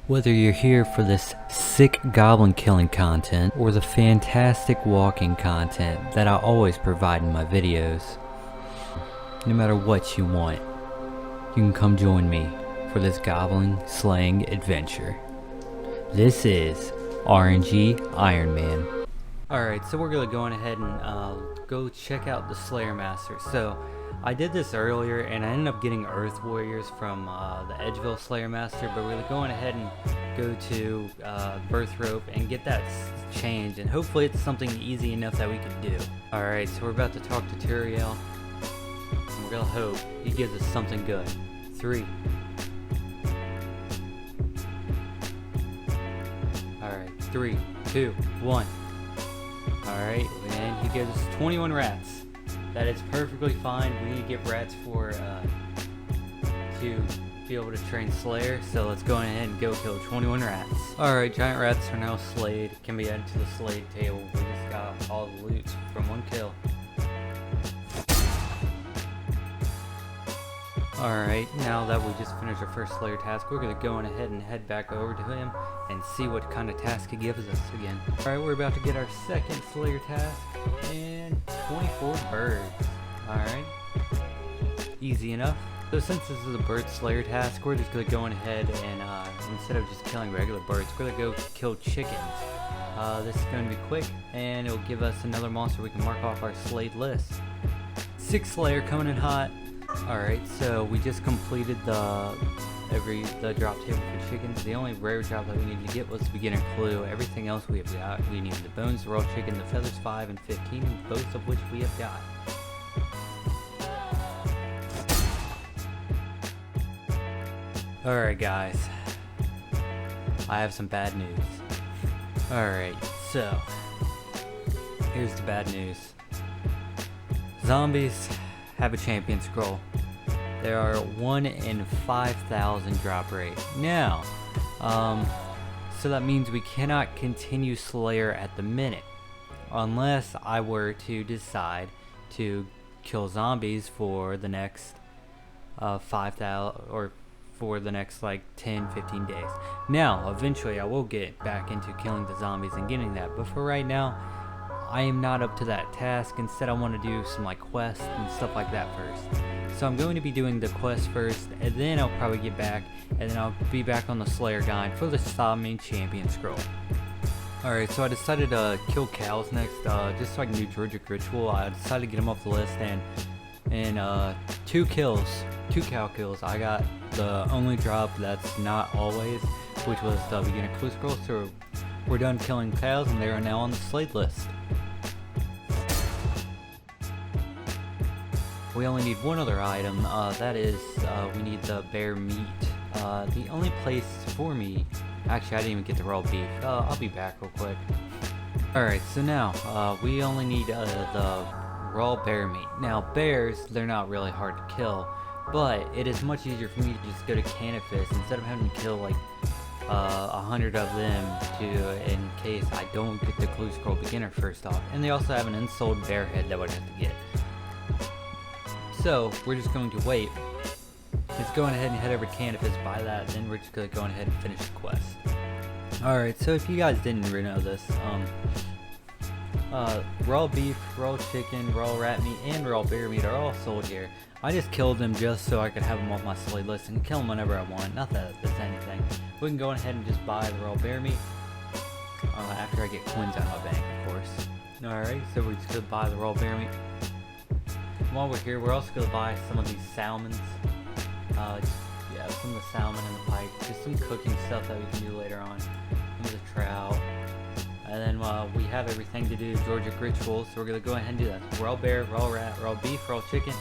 Whether you're here for this sick goblin killing content or the fantastic walking content that I always provide in my videos, no matter what you want, you can come join me for this goblin slaying adventure. This is RNG Ironman. Alright, so we're going to go on ahead and go check out the Slayer Master. So I did this earlier and I ended up getting Earth Warriors from the Edgeville Slayer Master, but we're going to go on ahead and go to Birth Rope and get that changed, and hopefully it's something easy enough that we can do. Alright, so we're about to talk to Turiel, and we're going to hope he gives us something good. 3. Alright, 3, 2, 1. Alright, and he gives us 21 rats. That is perfectly fine. We need to get rats for to be able to train Slayer, so let's go ahead and go kill 21 rats. Alright, giant rats are now slayed. Can be added to the slayed table. We just got all the loot from one kill. Alright, now that we just finished our first Slayer task, we're going to go on ahead and head back over to him and see what kind of task he gives us again. Alright, we're about to get our second Slayer task, and 24 birds. Alright, easy enough. So since this is a bird Slayer task, we're just going to go on ahead and instead of just killing regular birds, we're going to go kill chickens. This is going to be quick, and it'll give us another monster we can mark off our slayed list. 6 Slayer coming in hot. Alright, so we just completed the drop table for chickens. The only rare job that we needed to get was beginner clue. Everything else we have got. We needed the bones, the raw chicken, the feathers 5 and 15, both of which we have got. Alright guys, I have some bad news. Alright, so here's the bad news. Zombies have a champion scroll. There are 1 in 5,000 drop rate. Now, so that means we cannot continue Slayer at the minute, unless I were to decide to kill zombies for the next 5,000 or for the next like 10-15 days. Now, eventually I will get back into killing the zombies and getting that, but for right now, I am not up to that task. Instead, I want to do some like quests and stuff like that first. So I'm going to be doing the quest first, and then I'll probably get back, and then I'll be back on the Slayer guide for the Summon Champion Scroll. Alright, so I decided to kill cows next, just so I can do Georgic Ritual. I decided to get them off the list, and 2 cow kills. I got the only drop that's not always, which was the beginner clue scroll. So we're done killing cows, and they are now on the slayed list. We only need one other item, that is, we need the bear meat. The only place for me, actually I didn't even get the raw beef. I'll be back real quick. Alright, so now, we only need the raw bear meat. Now bears, they're not really hard to kill, but it is much easier for me to just go to Canifis instead of having to kill like 100 of them in case I don't get the clue scroll beginner first off. And they also have an unsold bear head that we'd have to get. So we're just going to wait. Let's go ahead and head over to Canifis, buy that, and then we're just going to go ahead and finish the quest. Alright, so if you guys didn't know this, raw beef, raw chicken, raw rat meat, and raw bear meat are all sold here. I just killed them just so I could have them off my slayed list and kill them whenever I want. Not that that's anything. We can go ahead and just buy the raw bear meat after I get coins out of my bank, of course. Alright, so we're just going to buy the raw bear meat. While we're here, we're also going to buy some of these salmons. Yeah, some of the salmon and the pike. Just some cooking stuff that we can do later on. Some of the trout. And then we have everything to do Georgic Ritual, so we're going to go ahead and do that. Raw bear, raw rat, raw beef, raw chicken.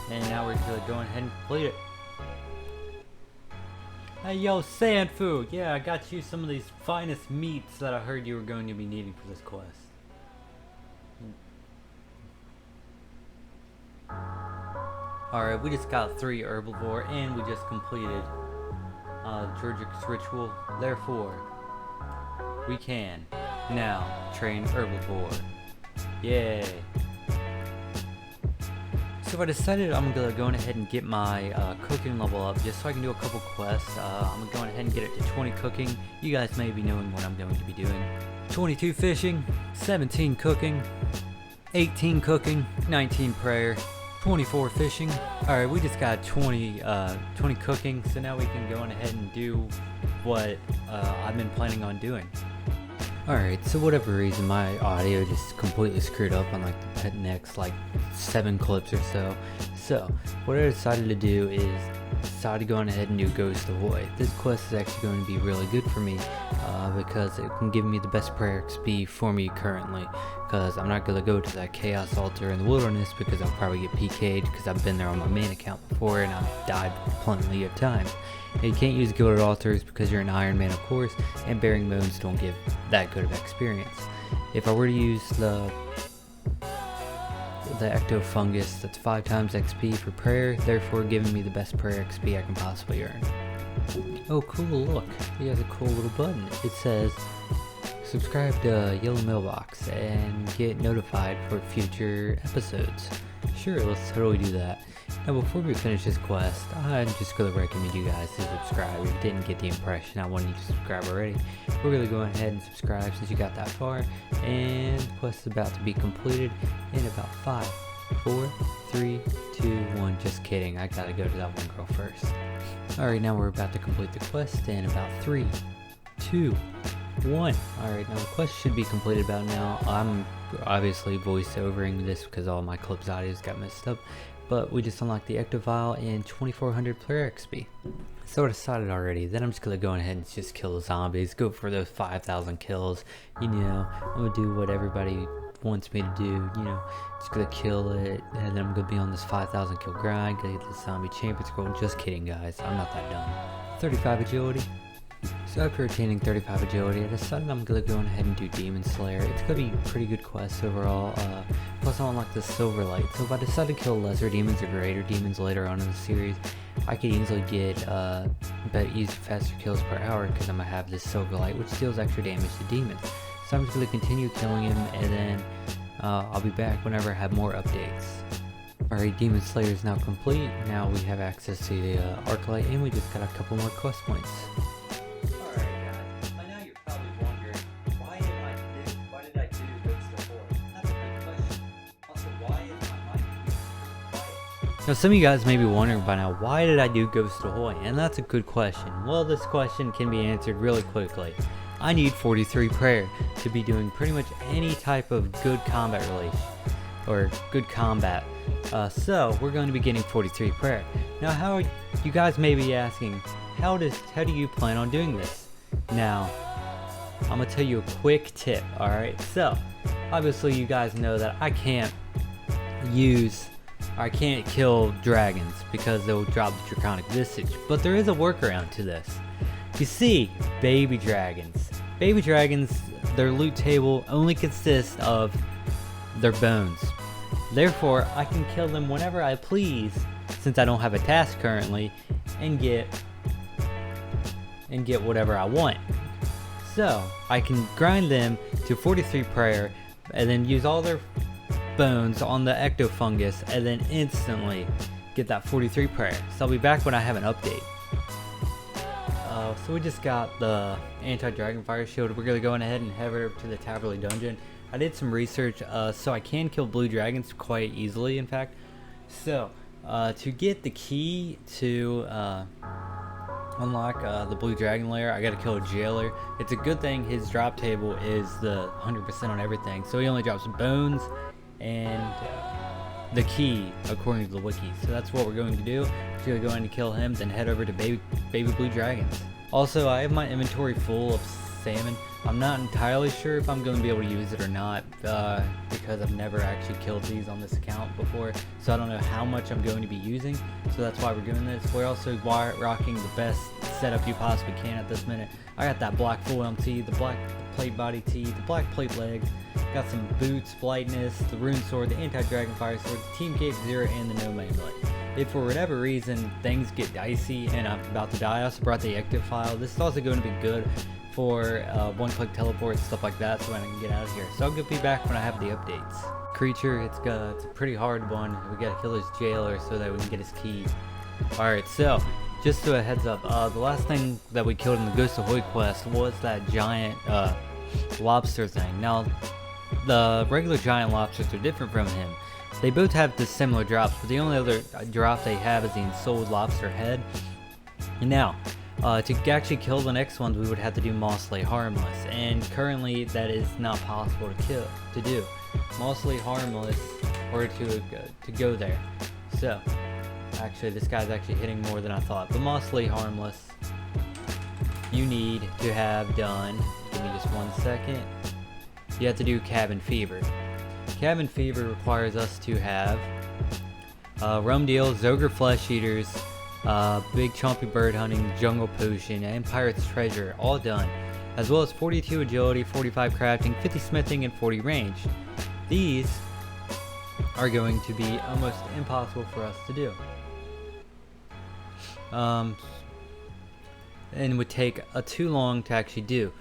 And now we're going to go ahead and complete it. Hey yo, Sandfu! Yeah, I got you some of these finest meats that I heard you were going to be needing for this quest. Alright, we just got 3 herbivore, and we just completed Georgic Ritual. Therefore, we can now train herbivore. Yay! So I decided I'm gonna go ahead and get my cooking level up just so I can do a couple quests. I'm gonna go ahead and get it to 20 cooking. You guys may be knowing what I'm going to be doing. 22 fishing, 17 cooking, 18 cooking, 19 prayer, 24 fishing. Alright, we just got 20 cooking, so now we can go on ahead and do what I've been planning on doing. Alright, so whatever reason my audio just completely screwed up on like the next like 7 clips or so. So what I decided to do is go on ahead and do Ghost Ahoy. This quest is actually going to be really good for me because it can give me the best prayer XP for me currently, because I'm not going to go to that Chaos Altar in the wilderness because I'll probably get PK'd because I've been there on my main account before and I've died plenty of times. And you can't use Gilded Altars because you're an Ironman, of course, and Bearing Bones don't give that good of experience. If I were to use the Ectofungus, that's 5 times XP for prayer, therefore giving me the best prayer XP I can possibly earn. Oh cool, look, he has a cool little button. It says subscribe to Yellow Mailbox and get notified for future episodes. Sure, let's totally do that. Now before we finish this quest, I'm just going to recommend you guys to subscribe. If you didn't get the impression I wanted you to subscribe already, we're going to go ahead and subscribe since you got that far. And the quest is about to be completed in about 5, 4, 3, 2, 1. Just kidding, I gotta go to that one girl first. Alright, now we're about to complete the quest in about 3, 2, 1. Alright, now the quest should be completed about now. I'm obviously voice-overing this because all my clips audios got messed up. But we just unlocked the Ectovile and 2400 player XP. So I decided already that I'm just gonna go ahead and just kill the zombies, go for those 5,000 kills. You know, I'm gonna do what everybody wants me to do, you know, just gonna kill it, and then I'm gonna be on this 5,000 kill grind, gonna get the zombie champion scroll. Just kidding guys, I'm not that dumb. 35 agility. So after attaining 35 agility, I decided I'm going to go ahead and do Demon Slayer. It's going to be a pretty good quest overall, plus I unlock the Silver Light. So if I decide to kill lesser demons or greater demons later on in the series, I could easily get faster kills per hour because I'm going to have this Silver Light, which deals extra damage to demons. So I'm just going to continue killing him, and then I'll be back whenever I have more updates. Alright, Demon Slayer is now complete. Now we have access to the Arclight, and we just got a couple more quest points. Now some of you guys may be wondering by now, why did I do Ghost Ahoy? And that's a good question. Well, this question can be answered really quickly. I need 43 prayer to be doing pretty much any type of good combat relation, or good combat. So we're going to be getting 43 prayer. Now you guys may be asking, how do you plan on doing this? Now, I'm going to tell you a quick tip, alright? So, obviously you guys know that I can't kill dragons because they'll drop the Draconic Visage, but there is a workaround to this. You see, baby dragons, their loot table only consists of their bones. Therefore, I can kill them whenever I please, since I don't have a task currently, and get whatever I want. So, I can grind them to 43 prayer, and then use all their bones on the Ectofungus, and then instantly get that 43 prayer. So I'll be back when I have an update. So we just got the anti-dragonfire shield. We're gonna go ahead and head over to the Taverley dungeon. I did some research, so I can kill blue dragons quite easily, in fact. So to get the key to unlock the blue dragon lair, I gotta kill a jailer. It's a good thing his drop table is the 100% on everything, so he only drops bones and the key according to the wiki. So that's what we're going to do. We're going to go in and kill him, then head over to baby blue dragons. Also, I have my inventory full of salmon. I'm not entirely sure if I'm going to be able to use it or not because I've never actually killed these on this account before, so I don't know how much I'm going to be using. So that's why we're doing this. We're also rocking the best setup you possibly can at this minute. I got that black full MT, the black plate body tee, the black plate legs, got some boots, flightness, the rune sword, the anti-dragonfire sword, the team cape 0, and the no amulet. If for whatever reason things get dicey and I'm about to die, I also brought the Ectovile. This is also going to be good for one-click teleport, stuff like that, so I can get out of here. So I'll be back when I have the updates. creature. It's a pretty hard one. We gotta kill this jailer so that we can get his key. Alright, so just so a heads up, the last thing that we killed in the Ghost Ahoy quest was that giant lobster thing. Now, the regular giant lobsters are different from him. They both have the similar drops, but the only other drop they have is the ensouled lobster head. Now, to actually kill the next ones, we would have to do Mostly Harmless, and currently that is not possible to do. Mostly Harmless, or to go there. So, actually, this guy's actually hitting more than I thought. But Mostly Harmless, you need to have done. Give me just 1 second. You have to do Cabin Fever. Cabin Fever requires us to have Rum Deal, Zogre Flesh Eaters, Big Chompy Bird Hunting, Jungle Potion, and Pirate's Treasure, all done, as well as 42 Agility, 45 Crafting, 50 Smithing, and 40 Range. These are going to be almost impossible for us to do. And would take too long to actually do.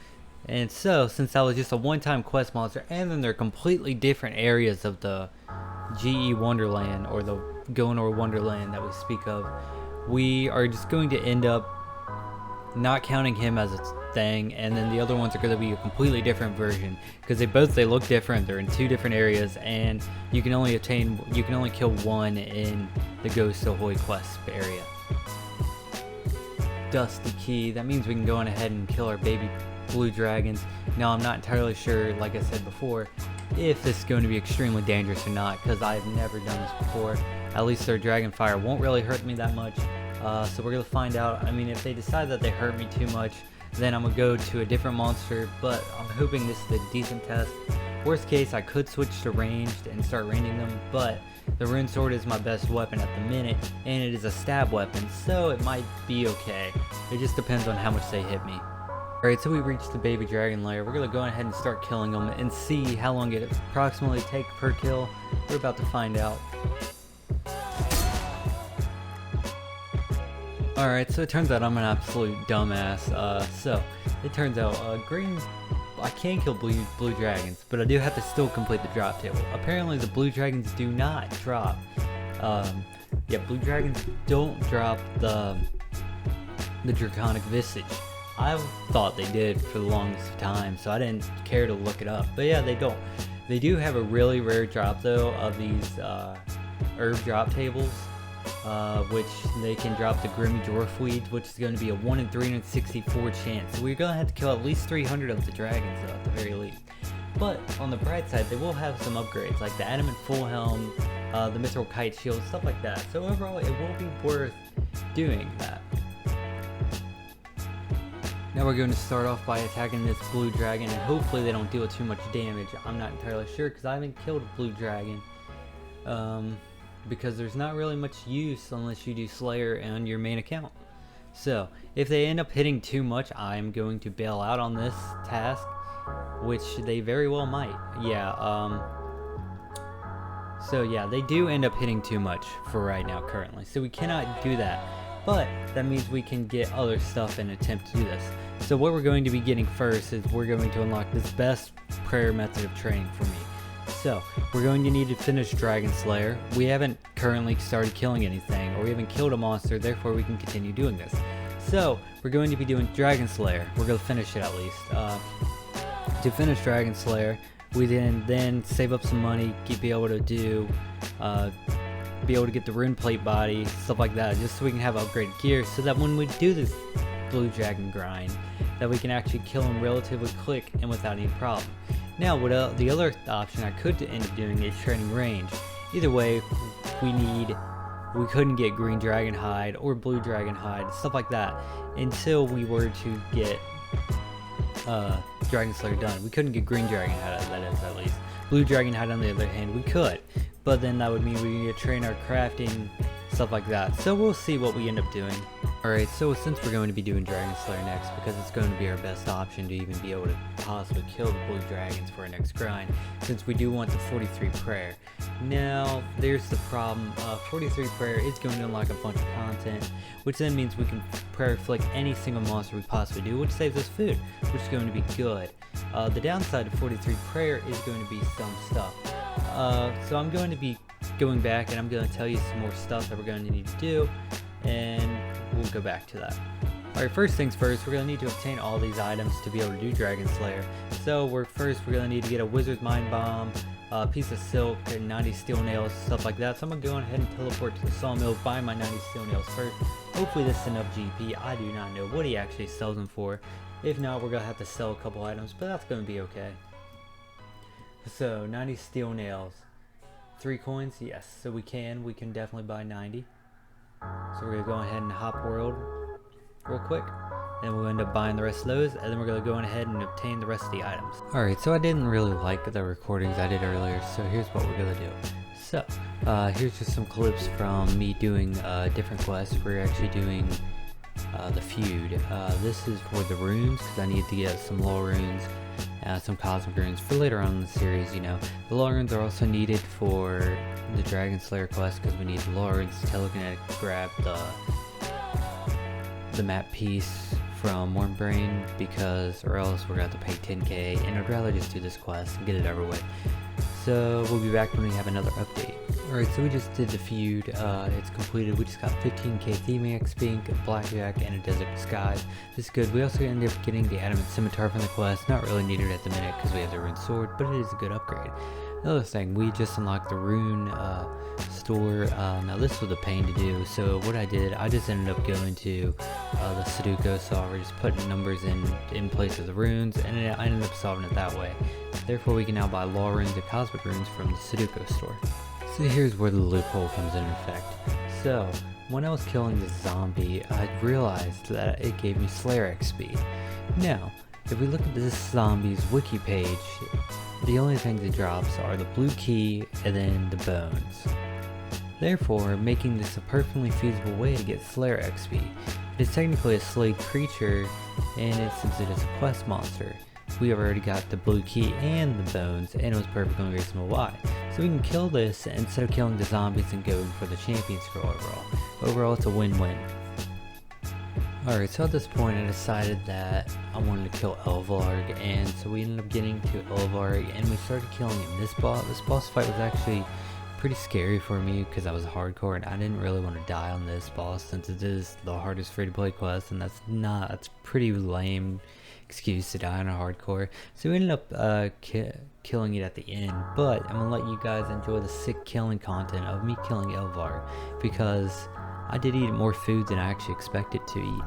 And so, since that was just a one-time quest monster, and then they're completely different areas of the GE Wonderland, or the Gonor Wonderland that we speak of, we are just going to end up not counting him as a thing, and then the other ones are going to be a completely different version, because they look different. They're in two different areas, and you can only kill one in the Ghost Ahoy quest area. Dusty Key, that means we can go on ahead and kill our baby blue dragons. Now, I'm not entirely sure, like I said before, if this is going to be extremely dangerous or not, because I've never done this before. At least their dragon fire won't really hurt me that much, so we're going to find out. I mean, if they decide that they hurt me too much, then I'm going to go to a different monster, but I'm hoping this is a decent test. Worst case, I could switch to ranged and start ranging them, but the rune sword is my best weapon at the minute, and it is a stab weapon, so it might be okay. It just depends on how much they hit me. Alright, so we reached the baby dragon lair. We're going to go ahead and start killing them and see how long it approximately takes per kill. We're about to find out. Alright, so it turns out I'm an absolute dumbass. So, it turns out I can kill blue dragons, but I do have to still complete the drop table. Apparently the blue dragons do not drop. Yeah, blue dragons don't drop the Draconic Visage. I thought they did for the longest time, so I didn't care to look it up. But yeah, they don't. They do have a really rare drop though of these herb drop tables, which they can drop the Grim Dwarfweed, which is going to be a 1 in 364 chance. So we're going to have to kill at least 300 of the dragons though, at the very least. But on the bright side, they will have some upgrades like the Adamant Full Helm, the Mithril Kite Shield, stuff like that. So overall, it will be worth doing that. Now we're going to start off by attacking this blue dragon, and hopefully they don't deal too much damage. I'm not entirely sure because I haven't killed a blue dragon. Because there's not really much use unless you do Slayer on your main account. So if they end up hitting too much, I'm going to bail out on this task, which they very well might. Yeah, so yeah, they do end up hitting too much for right now currently, so we cannot do that. But that means we can get other stuff and attempt to do this. So what we're going to be getting first is we're going to unlock this best prayer method of training for me. So we're going to need to finish Dragon Slayer. We haven't currently started killing anything, or we haven't killed a monster, therefore we can continue doing this. So we're going to be doing Dragon Slayer. We're going to finish it at least. To finish Dragon Slayer, we then save up some money, be able to get the rune plate body, stuff like that, just so we can have upgraded gear, so that when we do this blue dragon grind, that we can actually kill him relatively quick and without any problem. Now, the other option I could end up doing is training range. Either way, we couldn't get green dragon hide or blue dragon hide, stuff like that, until we were to get Dragon Slayer done. We couldn't get green dragon hide, that is, at least. Blue dragon hide, on the other hand, we could, but then that would mean we need to train our crafting, stuff like that. So we'll see what we end up doing. Alright, so since we're going to be doing Dragon Slayer next, because it's going to be our best option to even be able to possibly kill the blue dragons for our next grind, since we do want the 43 prayer. Now, there's the problem. 43 prayer is going to unlock a bunch of content, which then means we can prayer flick any single monster we possibly do, which saves us food, which is going to be good. The downside of 43 prayer is going to be some stuff. So I'm going to be going back and I'm going to tell you some more stuff that we're going to need to do, and we'll go back to that. Alright, first things first, we're going to need to obtain all these items to be able to do Dragon Slayer. So we're going to need to get a Wizard's Mind Bomb, a piece of silk, and 90 steel nails, stuff like that. So I'm going to go ahead and teleport to the sawmill, buy my 90 steel nails first. Hopefully this is enough GP. I do not know what he actually sells them for. If not, we're going to have to sell a couple items, but that's going to be okay. So 90 steel nails. 3 coins? Yes. So we can definitely buy 90. So we're going to go ahead and hop world real quick, and we'll end up buying the rest of those, and then we're going to go ahead and obtain the rest of the items. Alright, so I didn't really like the recordings I did earlier, so here's what we're going to do. So, here's just some clips from me doing different quests. We're actually doing the feud. This is for the runes, because I need to get some lore runes, some cosmic runes for later on in the series, you know. The lore runes are also needed for the Dragon Slayer quest, because we need the lore runes to telekinetic grab the map piece from Wormbrain, or else we're going to have to pay 10k, and I'd rather just do this quest and get it over with. So we'll be back when we have another update. Alright, so we just did the feud, it's completed. We just got 15k Theming XP, a Blackjack, and a Desert Disguise. This is good. We also ended up getting the Adamant Scimitar from the quest, not really needed at the minute because we have the Rune Sword, but it is a good upgrade. Another thing, we just unlocked the Rune store. Now this was a pain to do, so what I did, I just ended up going to the Sudoku solver, just putting numbers in place of the runes, and I ended up solving it that way. Therefore we can now buy law runes and cosmic runes from the Sudoku store. So here's where the loophole comes in effect. So when I was killing the zombie, I realized that it gave me Slayer XP. Now if we look at this zombie's wiki page, the only things it drops are the blue key and then the bones. Therefore, making this a perfectly feasible way to get Slayer XP. It is technically a Slade creature, and since it is a quest monster, we have already got the blue key and the bones, and it was perfectly reasonable why. So we can kill this instead of killing the zombies and going for the champion scroll overall. Overall, it's a win-win. Alright, so at this point I decided that I wanted to kill Elvarg, and so we ended up getting to Elvarg and we started killing him. This boss fight was actually pretty scary for me because I was hardcore and I didn't really want to die on this boss since it is the hardest free to play quest, and that's pretty lame excuse to die on a hardcore. So we ended up killing it at the end, but I'm going to let you guys enjoy the sick killing content of me killing Elvarg because I did eat more food than I actually expected to eat.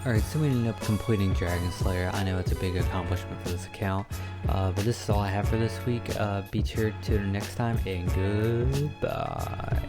Alright, so we ended up completing Dragon Slayer. I know it's a big accomplishment for this account, but this is all I have for this week. Be sure to tune in next time, and goodbye.